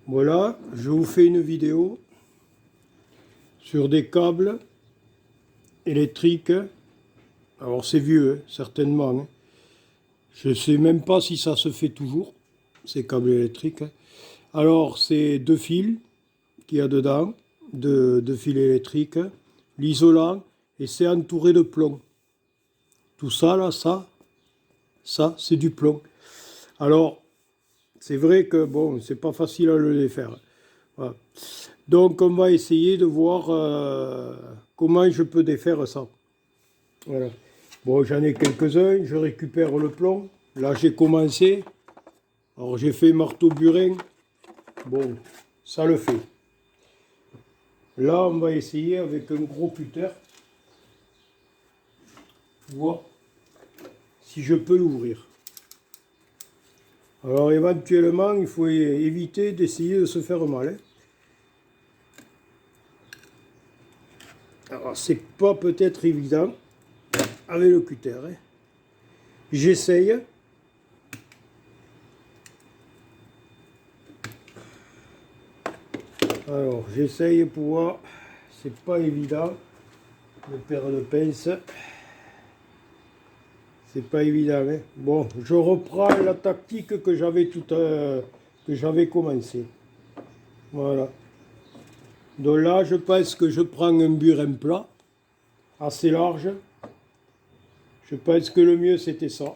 Voilà, je vous fais une vidéo sur des câbles électriques. Alors c'est vieux, certainement, hein. Je ne sais même pas si ça se fait toujours, ces câbles électriques. Alors c'est deux fils qu'il y a dedans, deux fils électriques, l'isolant, et c'est entouré de plomb. Tout ça là, ça c'est du plomb. Alors c'est vrai que bon, c'est pas facile à le défaire. Voilà. Donc on va essayer de voir comment je peux défaire ça. Voilà. Bon, j'en ai quelques-uns, je récupère le plomb. Là j'ai commencé. Alors j'ai fait marteau burin. Bon, ça le fait. Là on va essayer avec un gros cutter. Voir si je peux l'ouvrir. Alors éventuellement il faut éviter d'essayer de se faire mal, hein. Alors c'est pas peut-être évident avec le cutter, hein. J'essaye. Alors j'essaye pour voir. C'est pas évident. Le paire de pince. C'est pas évident, hein. Bon, je reprends la tactique que j'avais que j'avais commencé. Voilà. Donc là, je pense que je prends un burin plat, assez large. Je pense que le mieux c'était ça.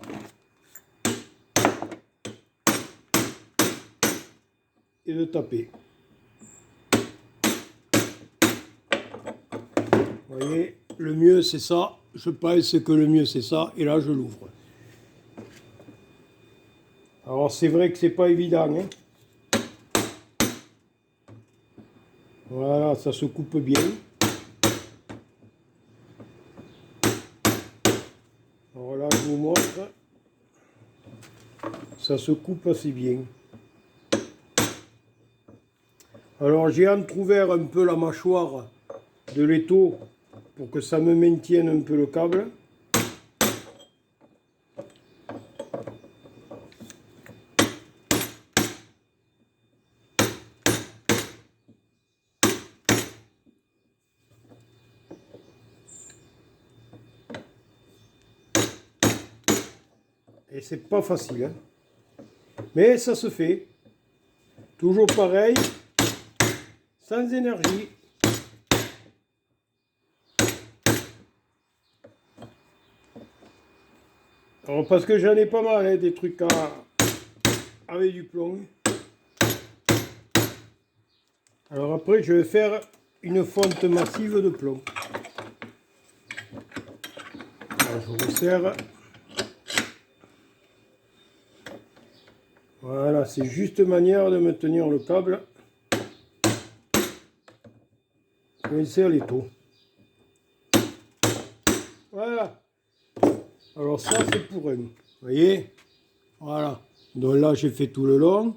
Et de taper. Vous voyez, le mieux c'est ça. Je pense que le mieux c'est ça. Et là, je l'ouvre. Alors c'est vrai que c'est pas évident, hein. Voilà, ça se coupe bien. Alors là, je vous montre. Ça se coupe assez bien. Alors j'ai entrouvert un peu la mâchoire de l'étau pour que ça me maintienne un peu le câble. Et c'est pas facile, hein. Mais ça se fait. Toujours pareil, sans énergie. Alors parce que j'en ai pas mal, hein, des trucs avec du plomb. Alors après je vais faire une fonte massive de plomb. Alors je resserre. Voilà, c'est juste manière de me tenir le câble. Je insère l'étau. Voilà. Alors ça c'est pour un. Vous voyez? Voilà. Donc là j'ai fait tout le long.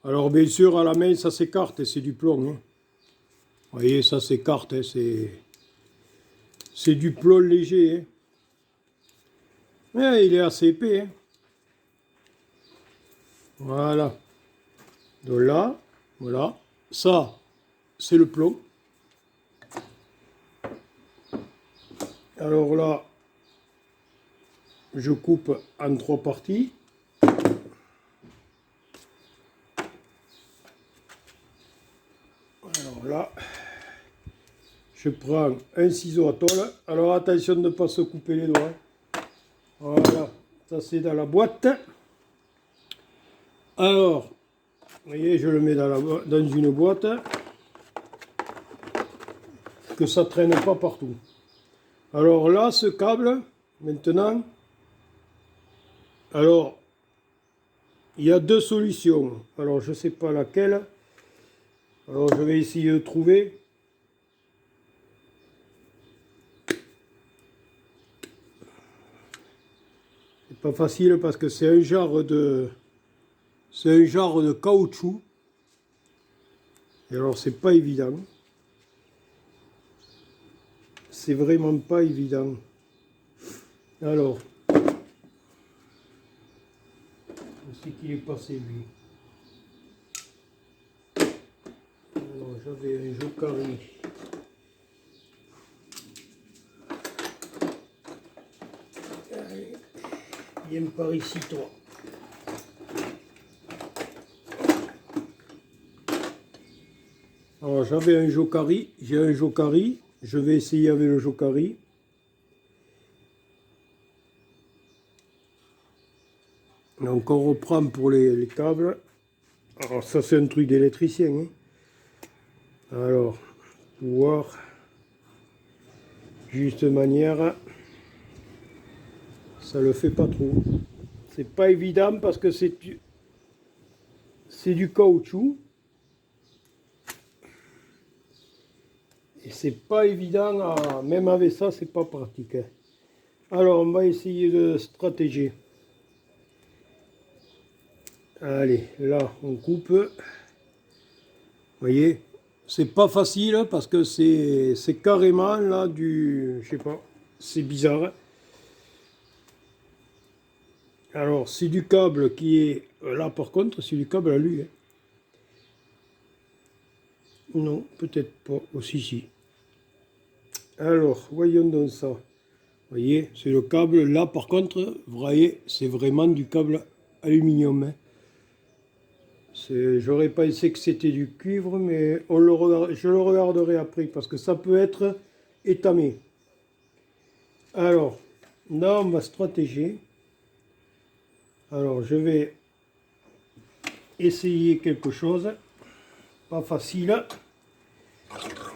Alors bien sûr à la main ça s'écarte, c'est du plomb, hein. Vous voyez, ça s'écarte, hein, c'est du plomb léger, hein. Mais il est assez épais, hein. Voilà. Donc là, voilà. Ça, c'est le plomb. Alors là, je coupe en 3 parties. Alors là, je prends un ciseau à tôle. Alors attention de ne pas se couper les doigts. Voilà, ça c'est dans la boîte. Alors, vous voyez, je le mets dans une boîte. Que ça ne traîne pas partout. Alors là, ce câble, maintenant, alors, il y a deux solutions. Alors, je ne sais pas laquelle. Alors, je vais essayer de trouver. C'est pas facile parce que c'est un genre de caoutchouc. Et alors, c'est pas évident. C'est vraiment pas évident. Alors, je sais qu'il est passé lui. j'avais un Jokari. Allez, viens par ici toi. Alors j'avais un Jokari, j'ai un Jokari, je vais essayer avec le Jokari. Donc on reprend pour les câbles. Alors ça c'est un truc d'électricien. Hein. Alors, pour voir juste manière, ça le fait pas trop. C'est pas évident parce que c'est du caoutchouc. Et c'est pas évident, même avec ça, c'est pas pratique. Hein. Alors, on va essayer de stratéger. Allez, là, on coupe. Vous voyez, c'est pas facile parce que c'est carrément là je sais pas, c'est bizarre. Alors, c'est du câble qui est là, par contre, c'est du câble à lui. Hein. Non, peut-être pas. Aussi, si. Alors, voyons donc ça. Vous voyez, c'est le câble. Là, par contre, vous voyez, c'est vraiment du câble aluminium. Hein. J'aurais pensé que c'était du cuivre, mais je le regarderai après, parce que ça peut être étamé. Alors, là, on va stratéger. Alors, je vais essayer quelque chose. Pas facile.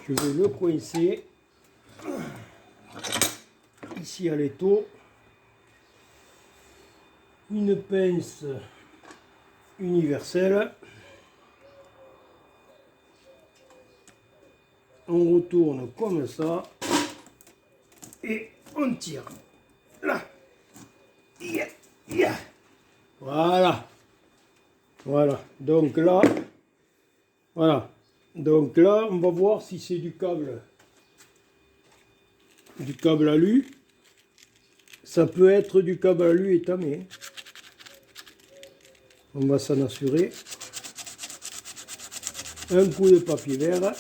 Je vais le coincer ici à l'étau. Une pince universelle. On retourne comme ça et on tire. Là. Voilà. Voilà. Donc là, voilà. Donc là, on va voir si c'est du câble alu. Ça peut être du câble alu étamé. On va s'en assurer. Un coup de papier vert,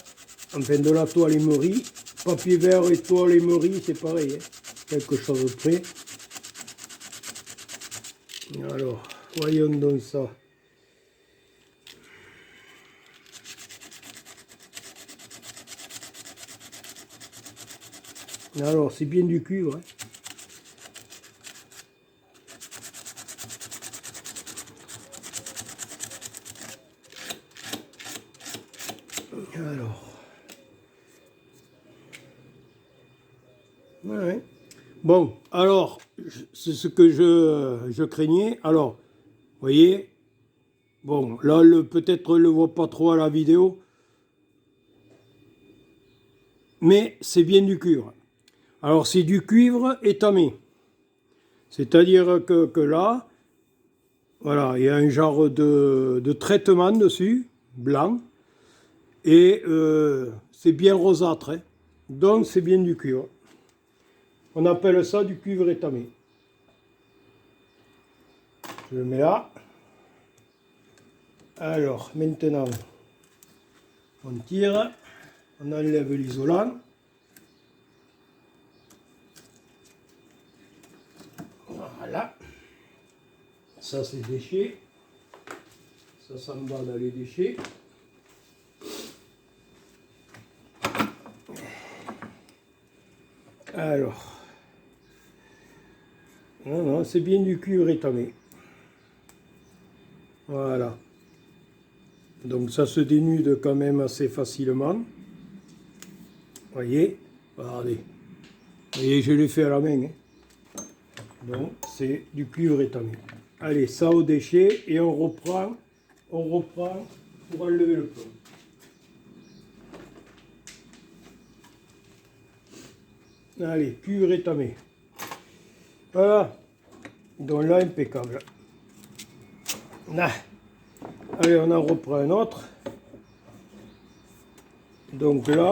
enfin de la toile émerie. Papier vert et toile émerie, c'est pareil, hein. Quelque chose de près. Alors, voyons donc ça. Alors, c'est bien du cuivre. Hein. Alors. Ouais. Bon, alors, c'est ce que je craignais. Alors, vous voyez, bon, là, peut-être le voit pas trop à la vidéo, mais c'est bien du cuivre. Alors, c'est du cuivre étamé. C'est-à-dire que là, voilà, il y a un genre de traitement dessus, blanc, et c'est bien rosâtre. Hein. Donc, c'est bien du cuivre. On appelle ça du cuivre étamé. Je le mets là. Alors, maintenant, on tire, on enlève l'isolant. Voilà. Ça, c'est déchets. Ça s'en va dans les déchets. Alors, non, c'est bien du cuivre étamé. Voilà. Donc ça se dénude quand même assez facilement. Voyez, regardez. Voyez, je l'ai fait à la main. Hein. Donc c'est du cuivre étamé. Allez, ça au déchet et on reprend pour enlever le plomb. Allez, cuivre étamé. Voilà. Donc là, impeccable. Là. Allez, on en reprend un autre. Donc là,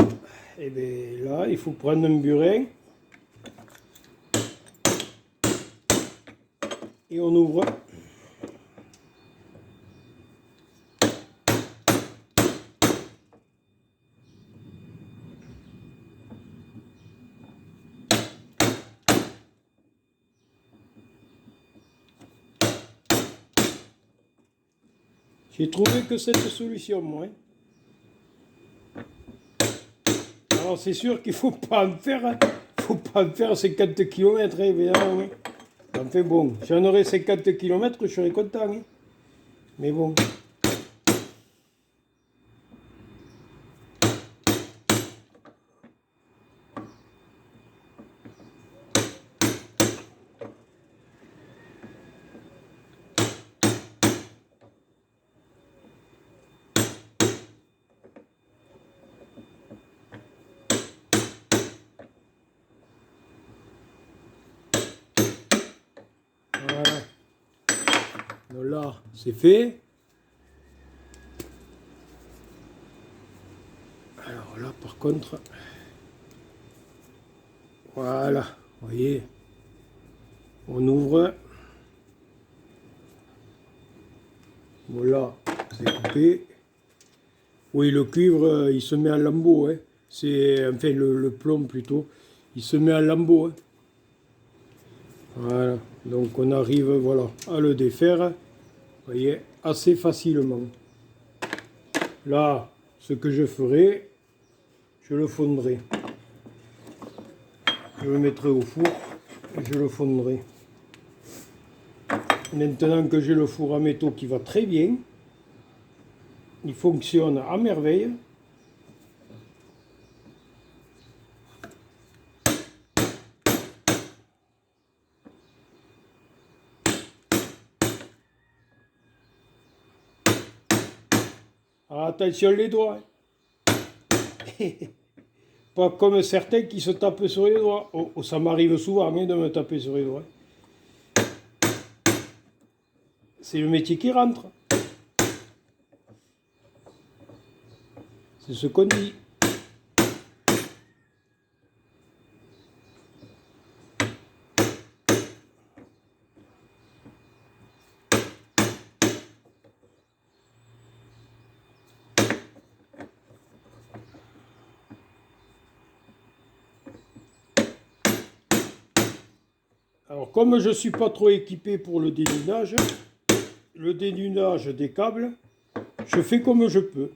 et bien là, il faut prendre un burin. Et on ouvre. J'ai trouvé que cette solution, moi. Alors c'est sûr qu'il faut pas en faire 50 km, évidemment. Hein. Enfin bon, si j'en aurais 50 km, je serais content. Hein. Mais bon. Voilà. Donc là, c'est fait. Alors là, par contre, voilà, vous voyez, on ouvre. Voilà, c'est coupé. Oui, le cuivre, il se met en lambeaux. Hein. C'est, enfin, le plomb plutôt, il se met en lambeaux. Hein. Voilà, donc on arrive, voilà, à le défaire. Vous voyez, assez facilement. Là, ce que je ferai, je le fondrai. Je le mettrai au four et je le fondrai. Maintenant que j'ai le four à métaux qui va très bien, il fonctionne à merveille. Alors attention les doigts. Pas comme certains qui se tapent sur les doigts. Oh, ça m'arrive souvent hein, de me taper sur les doigts. C'est le métier qui rentre. C'est ce qu'on dit. Alors comme je ne suis pas trop équipé pour le dénudage des câbles, je fais comme je peux.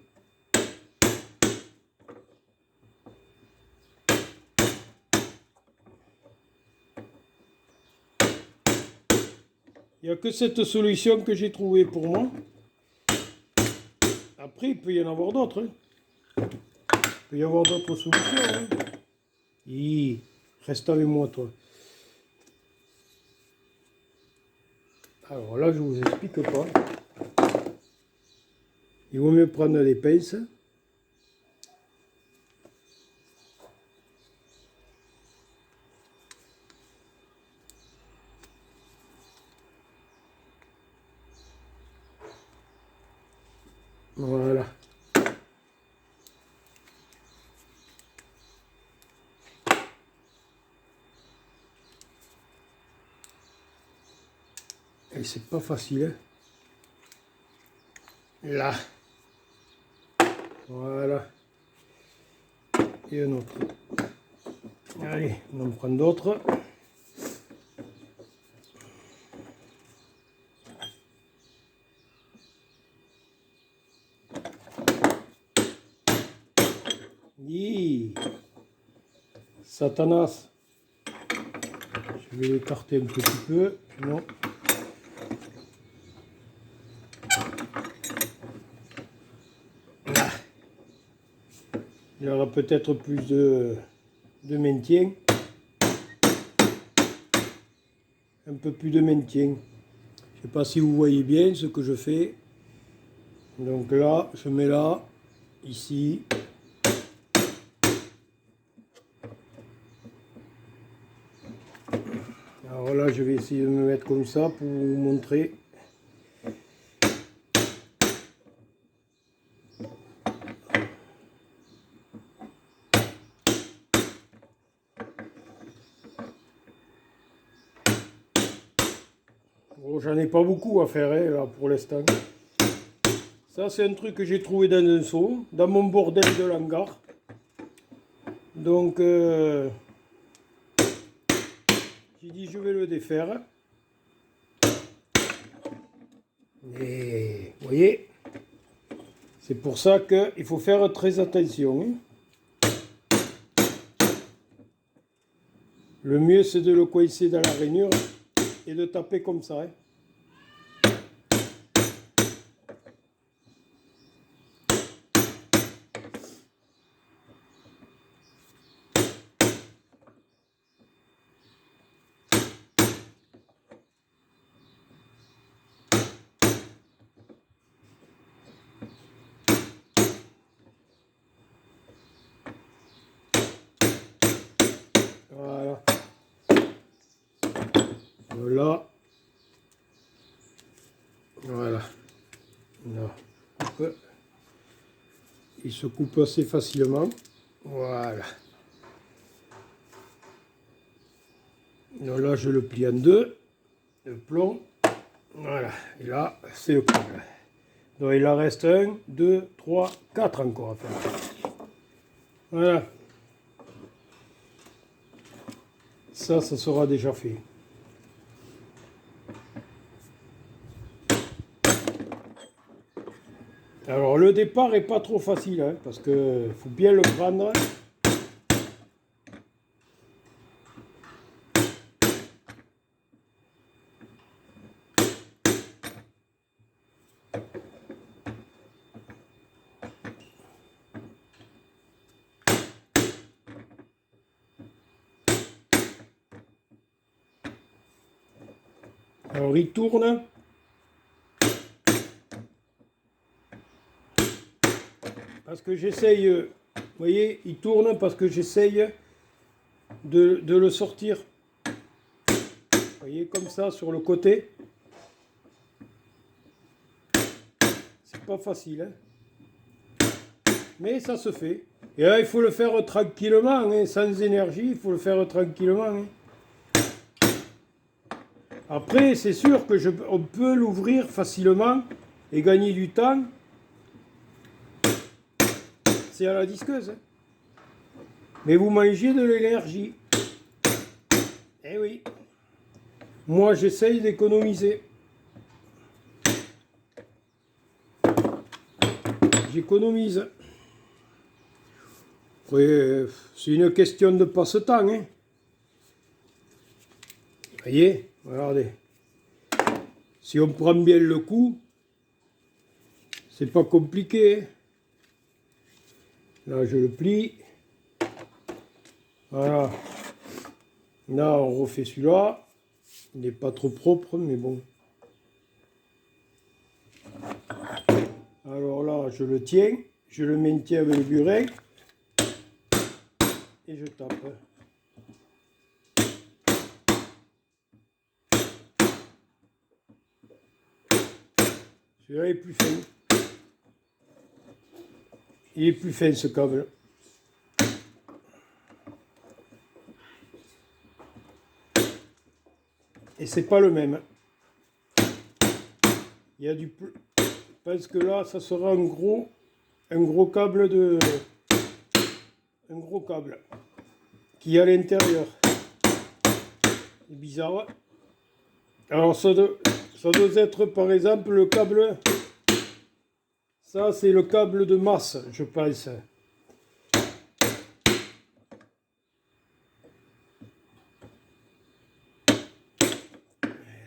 Il n'y a que cette solution que j'ai trouvée pour moi. Après, il peut y en avoir d'autres. Hein. Il peut y avoir d'autres solutions. Hein. Reste avec moi, toi. Alors là, je ne vous explique pas. Il vaut mieux prendre les pinces. Voilà. Et c'est pas facile. Hein. Là. Voilà. Et un autre. Allez, on en prend d'autres. Satanas. Je vais l'écarter un petit peu. Non. Là. Il y aura peut-être plus de maintien. Un peu plus de maintien. Je ne sais pas si vous voyez bien ce que je fais. Donc là, je mets là, ici. Alors là, je vais essayer de me mettre comme ça pour vous montrer. Bon, j'en ai pas beaucoup à faire hein, là pour l'instant. Ça, c'est un truc que j'ai trouvé dans un seau, dans mon bordel de l'hangar. Donc, j'ai dit je vais le défaire. Et vous voyez, C'est pour ça qu'il faut faire très attention. Hein. Le mieux, c'est de le coincer dans la rainure et de taper comme ça. Hein. Voilà. Voilà. Voilà. Là. Hop. Il se coupe assez facilement. Voilà. Donc là, je le plie en deux. Le plomb. Voilà. Et là, c'est le câble. Donc il en reste 1, 2, 3, 4 encore à faire. Voilà. Ça sera déjà fait. Alors le départ est pas trop facile, hein, parce que faut bien le prendre. Alors il tourne. Parce que j'essaye, vous voyez, il tourne parce que j'essaye de le sortir. Vous voyez, comme ça, sur le côté. C'est pas facile, hein. Mais ça se fait. Et là, il faut le faire tranquillement, hein, sans énergie, il faut le faire tranquillement. Hein. Après, c'est sûr que on peut l'ouvrir facilement et gagner du temps. C'est à la disqueuse. Hein. Mais vous mangez de l'énergie. Eh oui. Moi, j'essaye d'économiser. J'économise. Après, c'est une question de passe-temps. Hein. Voyez, regardez. Si on prend bien le coup, c'est pas compliqué. Hein. Là, je le plie. Voilà. Là, on refait celui-là. Il n'est pas trop propre, mais bon. Alors là, je le tiens. Je le maintiens avec le burin. Et je tape. Celui-là est plus fin. Il est plus fin, ce câble. Et c'est pas le même. Il y a du plus. Parce que là, ça sera un gros câble de. Un gros câble qui est à l'intérieur. C'est bizarre. Alors ça doit être par exemple le câble. Ça c'est le câble de masse, je pense.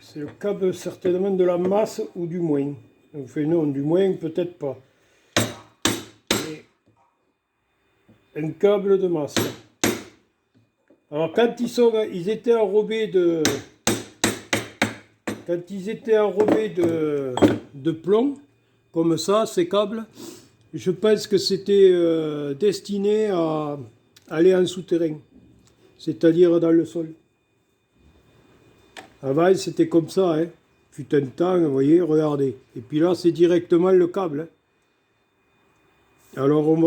C'est le câble certainement de la masse ou du moins. Enfin non, du moins peut-être pas. Mais un câble de masse. Alors quand ils étaient enrobés de plomb, comme ça, ces câbles, je pense que c'était destiné à aller en souterrain, c'est-à-dire dans le sol. Avant, c'était comme ça, hein. Fut un temps, vous voyez, regardez. Et puis là, c'est directement le câble. Hein. Alors, on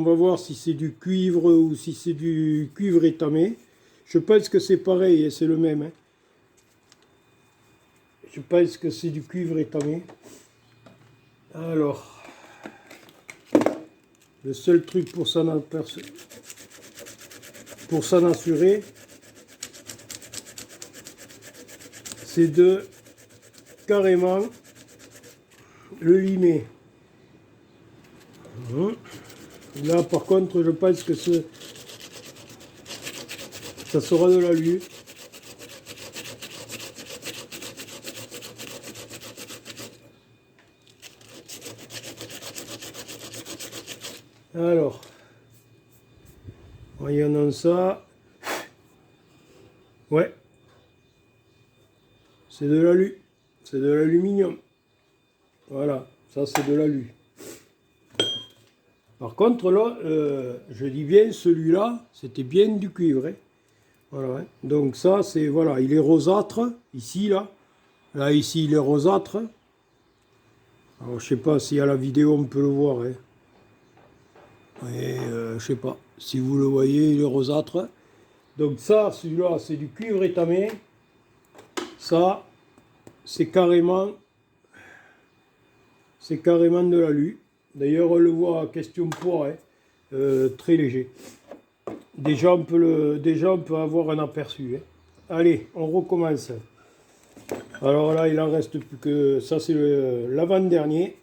va voir si c'est du cuivre ou si c'est du cuivre étamé. Je pense que c'est pareil, hein, c'est le même. Hein. Je pense que c'est du cuivre étamé. Alors, le seul truc pour s'en assurer, c'est de carrément le limer. Là par contre je pense que ça sera de l'alu. Alors, voyons ça. Ouais, c'est de l'alu, c'est de l'aluminium. Voilà, ça c'est de l'alu. Par contre là, je dis bien celui-là, c'était bien du cuivre. Hein. Voilà, hein. Donc ça c'est, voilà, il est rosâtre, ici là. Là ici il est rosâtre. Alors je sais pas si à la vidéo on peut le voir. Hein. Et je sais pas, si vous le voyez, il est rosâtre. Donc ça, celui-là, c'est du cuivre étamé. Ça, c'est carrément de l'alu. D'ailleurs, on le voit à question poids, hein, très léger. Déjà, on peut avoir un aperçu. Hein. Allez, on recommence. Alors là, il en reste plus que ça, c'est l'avant-dernier.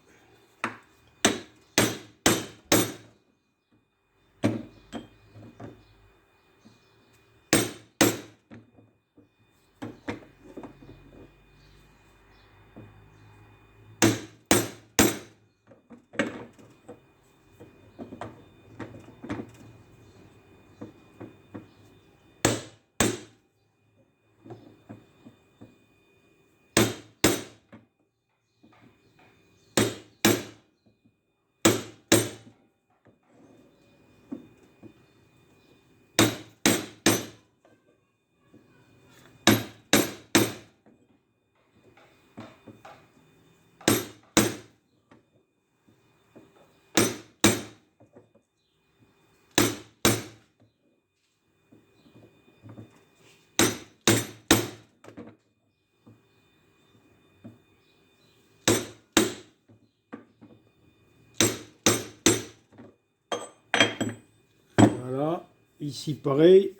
Voilà, ici pareil,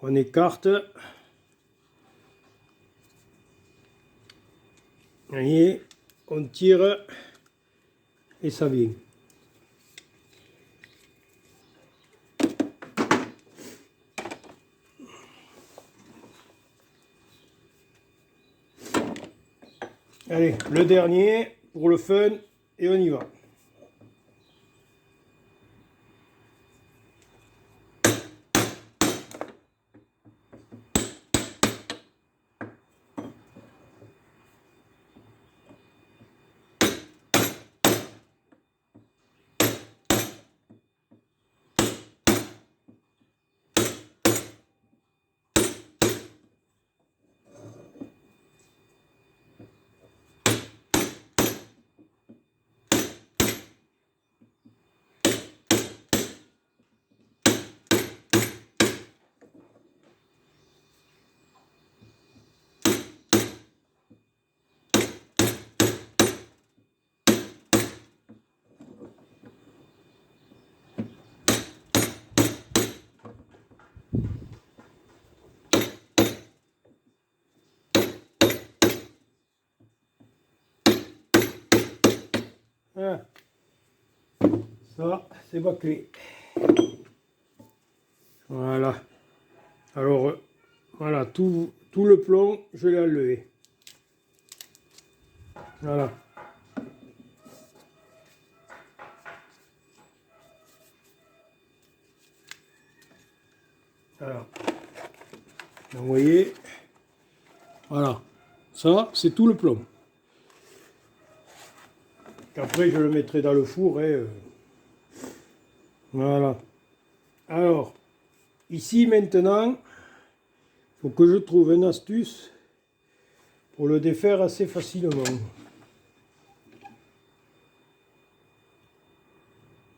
on écarte. Vous voyez, on tire et ça vient. Allez, le dernier pour le fun et on y va. Ah, ça, c'est bâclé. Voilà. Alors, voilà, tout le plomb, je l'ai enlevé. Voilà. Voilà. Donc, vous voyez, voilà. Ça, c'est tout le plomb. Après, je le mettrai dans le four. Voilà. Alors, ici, maintenant, il faut que je trouve une astuce pour le défaire assez facilement.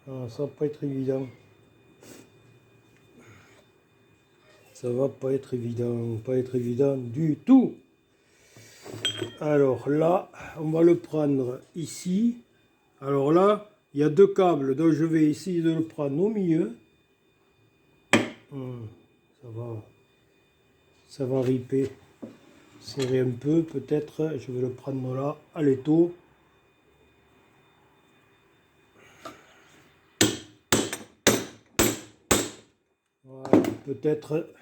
Ah, ça va pas être évident. Ça va pas être évident du tout. Alors là, on va le prendre ici. Alors là, il y a deux câbles, donc je vais essayer de le prendre au milieu. Ça va riper. Serrer un peu, peut-être. Je vais le prendre là, à l'étau. peut-être.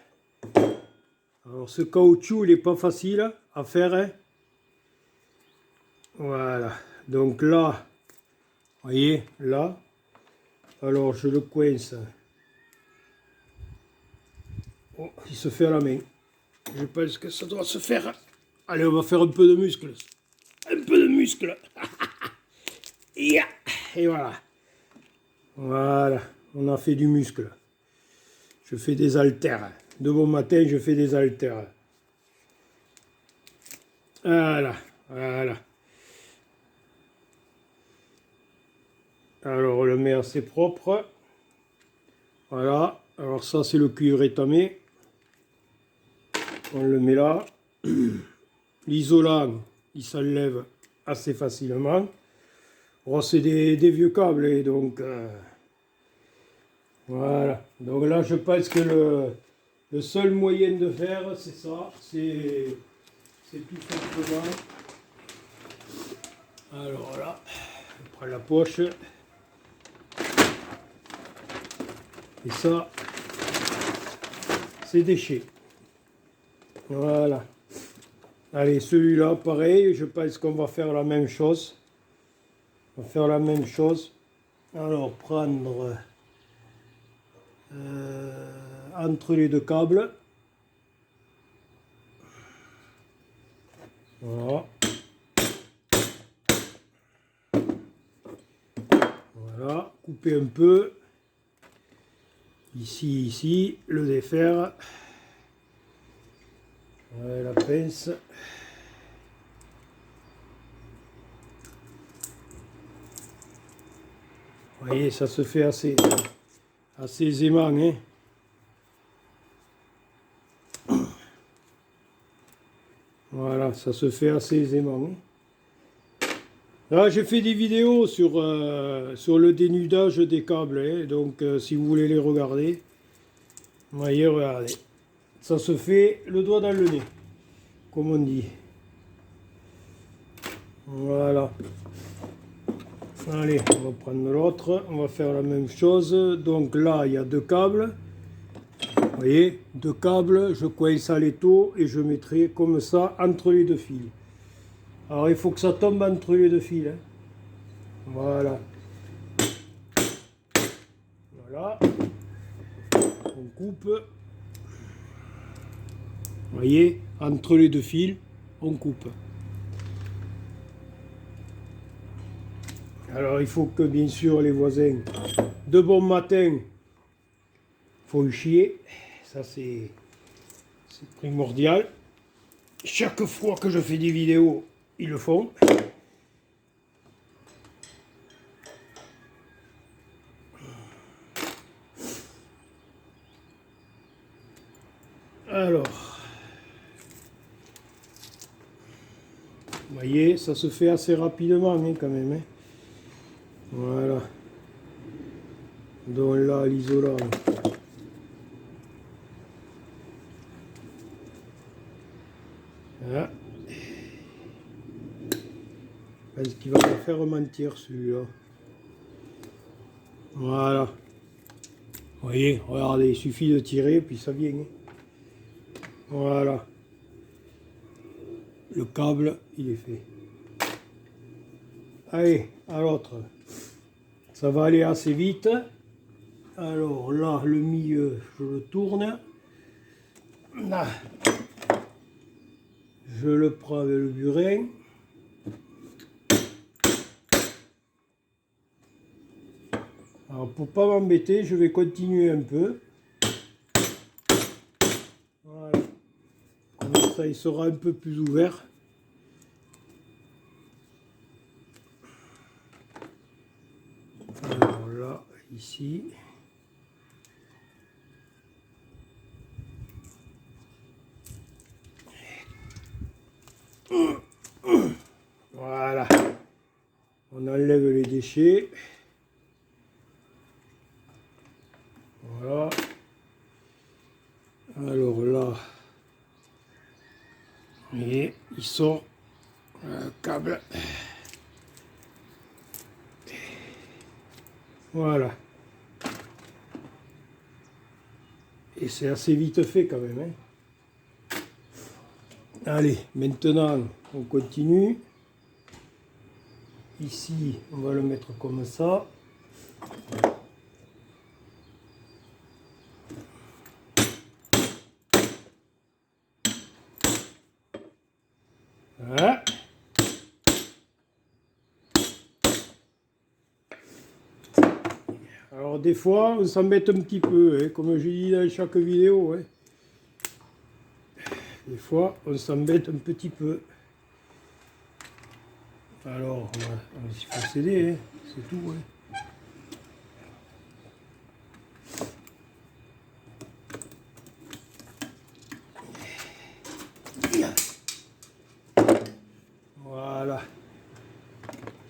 Alors ce caoutchouc, il n'est pas facile à faire, hein. Voilà. Donc là, vous voyez, là. Alors je le coince. Oh, il se fait à la main. Je pense que ça doit se faire. Allez, on va faire un peu de muscle. Un peu de muscle. Et voilà. Voilà. On a fait du muscle. Je fais des haltères. De bon matin, je fais des haltères. Voilà. Voilà. Alors, on le met assez propre. Voilà. Alors ça, c'est le cuir étamé. On le met là. L'isolant, il s'enlève assez facilement. Oh, c'est des vieux câbles, et donc voilà. Donc là, je pense que le seul moyen de faire, c'est ça. C'est tout simplement. Alors là, je prends la poche. Et ça, c'est déchet. Voilà. Allez, celui-là, pareil, je pense qu'on va faire la même chose. On va faire la même chose. Alors, prendre entre les deux câbles. Voilà. Voilà, couper un peu. Ici, le défaire. Ouais, la pince. Vous voyez, ça se fait assez aisément, hein. Voilà, ça se fait assez aisément. Là, j'ai fait des vidéos sur le dénudage des câbles, hein, donc si vous voulez les regarder, vous voyez, regardez. Ça se fait le doigt dans le nez, comme on dit. Voilà. Allez, on va prendre l'autre, on va faire la même chose. Donc là, il y a deux câbles. Vous voyez, deux câbles, je coince à l'étau et je mettrai comme ça entre les deux fils. Alors il faut que ça tombe entre les deux fils, hein. Voilà. Voilà. On coupe. Vous voyez, entre les deux fils, on coupe. Alors il faut que bien sûr les voisins de bon matin font chier. Ça c'est primordial. Chaque fois que je fais des vidéos, ils le font. Alors, vous voyez, ça se fait assez rapidement, hein, quand même, hein. Voilà. Donc là, l'isolant. Voilà. Parce qu'il va me faire mentir celui-là. Voilà. Vous voyez, regardez, il suffit de tirer, puis ça vient, hein. Voilà. Le câble, il est fait. Allez, à l'autre. Ça va aller assez vite. Alors là, le milieu, je le tourne. Là. Je le prends avec le burin. Alors pour pas m'embêter, je vais continuer un peu. Voilà. Comme ça, il sera un peu plus ouvert. Alors là, ici. Voilà. On enlève les déchets. Voilà. Alors là, et il sort un câble. Voilà. Et c'est assez vite fait quand même, hein. Allez, maintenant on continue. Ici, on va le mettre comme ça. Voilà. Alors des fois, on s'embête un petit peu, hein, comme je dis dans chaque vidéo. Hein. Des fois, on s'embête un petit peu. Alors, il faut céder, hein, c'est tout. Hein. Voilà.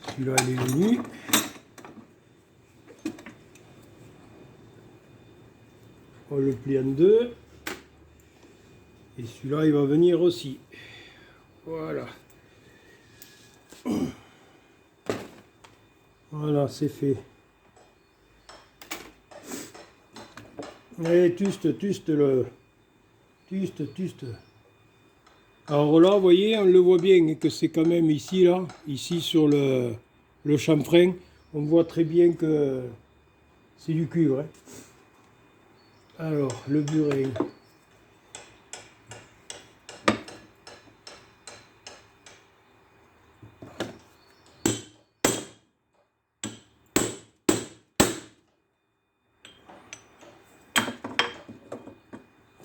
Celui-là, il est venu. On le plie en deux. Et celui-là, il va venir aussi. Voilà. Voilà, c'est fait. Allez, tuste le... Tuste. Alors là, vous voyez, on le voit bien que c'est quand même ici, là, ici sur le chanfrein, on voit très bien que c'est du cuivre. Hein. Alors, le burin.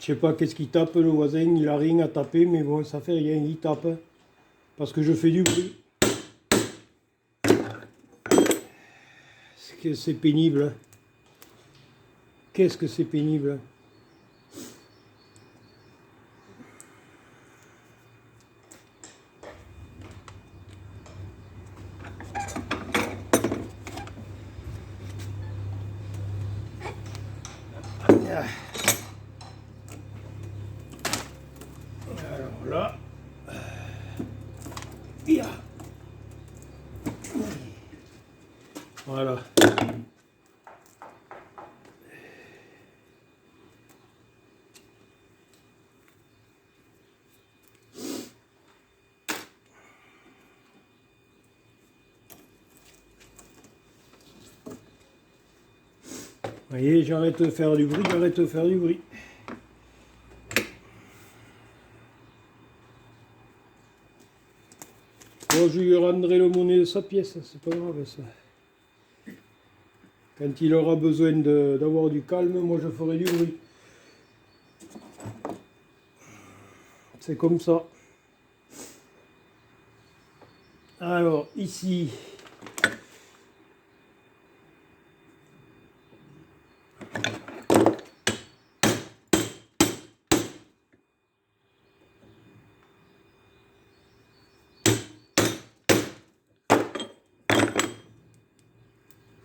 Je sais pas qu'est-ce qu'il tape, le voisin, il a rien à taper, mais bon, ça fait rien, il tape. Parce que je fais du bruit. C'est pénible. Qu'est-ce que c'est pénible. Alors là, voilà. Vous voyez, j'arrête de faire du bruit, Bon, je lui rendrai le monnaie de sa pièce, c'est pas grave ça. Quand il aura besoin d'avoir du calme, moi je ferai du bruit. C'est comme ça. Alors, ici,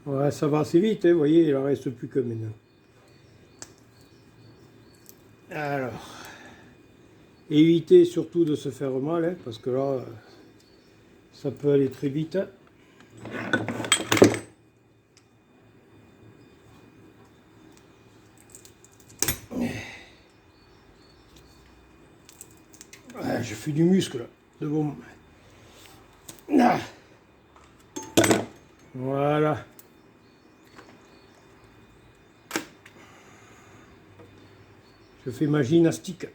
ouais, ça va assez vite, hein, vous voyez, il en reste plus que maintenant. Alors, évitez surtout de se faire mal, hein, parce que là, ça peut aller très vite. Ouais, je fais du muscle, de bon. Ah. Voilà. Je fais ma gymnastique.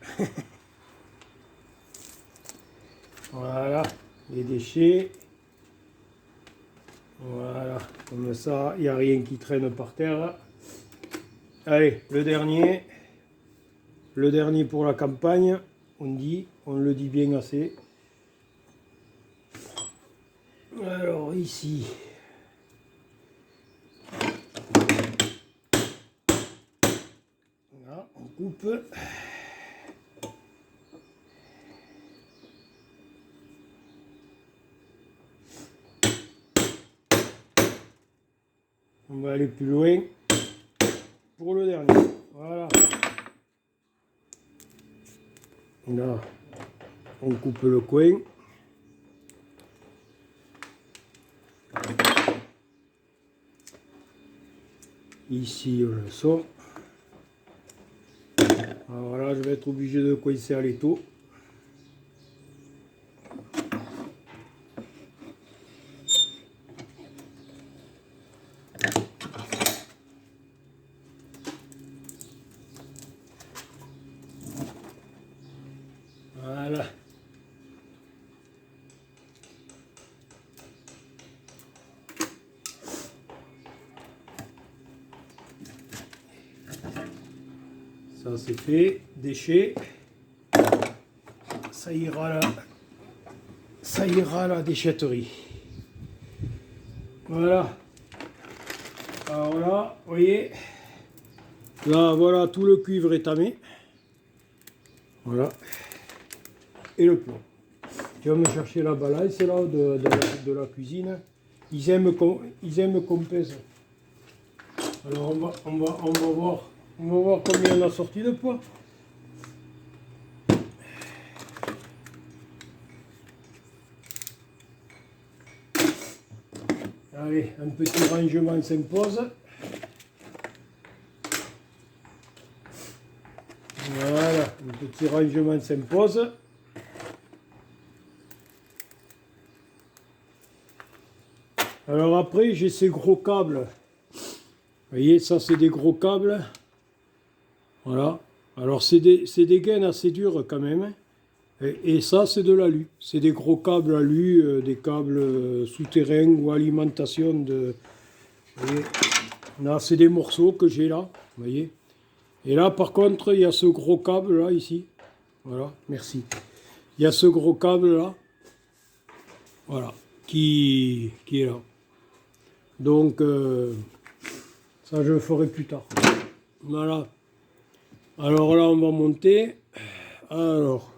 Voilà, les déchets. Voilà, comme ça, il n'y a rien qui traîne par terre. Allez, le dernier. Le dernier pour la campagne, on le dit bien assez. Alors ici. Voilà, on coupe. On va aller plus loin pour le dernier. Voilà. Là, on coupe le coin. Ici, on le sort. Alors là, je vais être obligé de coincer à l'étau. Voilà. Ça c'est fait, déchet. Ça ira à la déchetterie. Voilà. Alors là, vous voyez, là voilà, tout le cuivre est tamé. Voilà. Et le plomb. Tu vas me chercher la balance là de la cuisine. Ils aiment qu'on pèse. Alors on va voir combien on a sorti de poids. Allez, un petit rangement s'impose. Voilà, un petit rangement s'impose. Alors après, j'ai ces gros câbles. Vous voyez, ça c'est des gros câbles. Voilà. Alors c'est des gaines assez dures quand même. Et ça c'est de l'alu. C'est des gros câbles alu, des câbles souterrains ou alimentation de... Vous voyez, là c'est des morceaux que j'ai là. Vous voyez. Et là par contre il y a ce gros câble là ici. Voilà, merci. Il y a ce gros câble là. Voilà. Qui est là. Donc ça je le ferai plus tard. Voilà. Alors là on va monter. Alors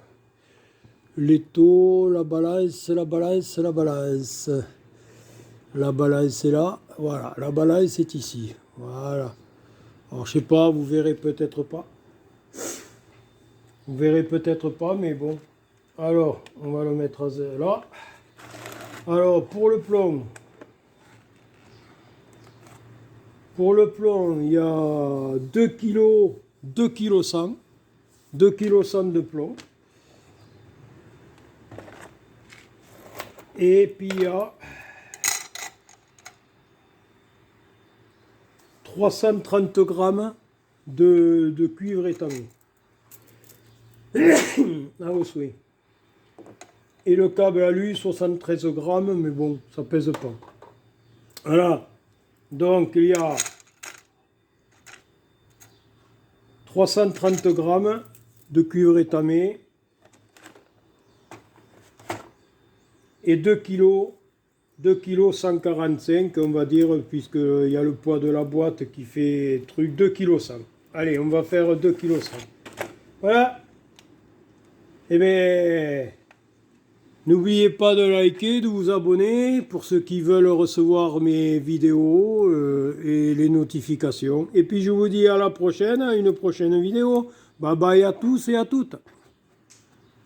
l'étau, la balance, la balance, la balance. La balance est là. Voilà, la balance est ici. Voilà. Alors je sais pas, vous verrez peut-être pas. Vous verrez peut-être pas, mais bon. Alors, on va le mettre là. Alors pour le plomb. Pour le plomb, il y a 2 kg, 2 kg 100. 2 kg 100 de plomb. Et puis il y a 330 grammes de cuivre étamé. Ah au souhait. Et le câble alu, 73 grammes, mais bon, ça pèse pas. Voilà. Donc il y a 330 grammes de cuivre étamé et 2 kg 145, on va dire, puisqu'il y a le poids de la boîte qui fait 2 kg 100. Allez, on va faire 2 kg 100. Voilà. Et bien, n'oubliez pas de liker, de vous abonner pour ceux qui veulent recevoir mes vidéos et les notifications. Et puis je vous dis à la prochaine, à une prochaine vidéo. Bye bye à tous et à toutes.